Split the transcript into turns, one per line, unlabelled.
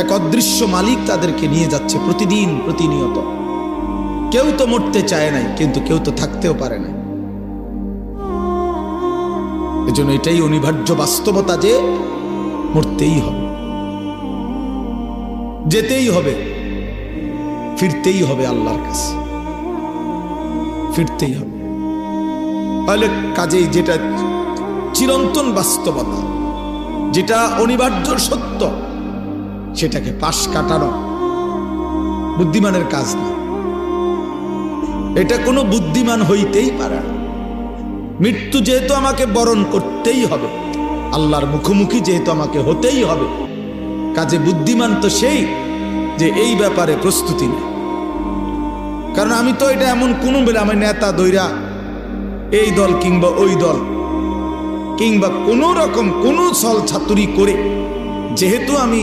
এক অদৃশ্য মালিক তাদেরকে নিয়ে যাচ্ছে প্রতিদিন প্রতিনিয়ত। কেউ তো মরতে চায় নাই, কিন্তু কেউ তো থাকতেও পারে না। এজন্য এটাই অনিবার্য বাস্তবতা যে মরতেই হবে, যেতেই হবে, ফিরতেই হবে আল্লাহর কাছে, ফিরতেই হবে। তাহলে কাজেই যেটা চিরন্তন বাস্তবতা, যেটা অনিবার্য সত্য, সেটাকে পাশ কাটানো বুদ্ধিমানের কাজ না। এটা কোনো বুদ্ধিমান হইতেই পারে না। মৃত্যু যেহেতু আমাকে বরণ করতেই হবে, আল্লাহর মুখোমুখি যেহেতু আমাকে হতেই হবে, কাজে বুদ্ধিমান তো সেই যে এই ব্যাপারে প্রস্তুতি নেই। কারণ আমি তো এটা এমন কোনো বেলা আমি নেতা দৈরা এই দল কিংবা ওই দল কিংবা কোনো রকম কোনো ছল ছাতুরি করে যেহেতু আমি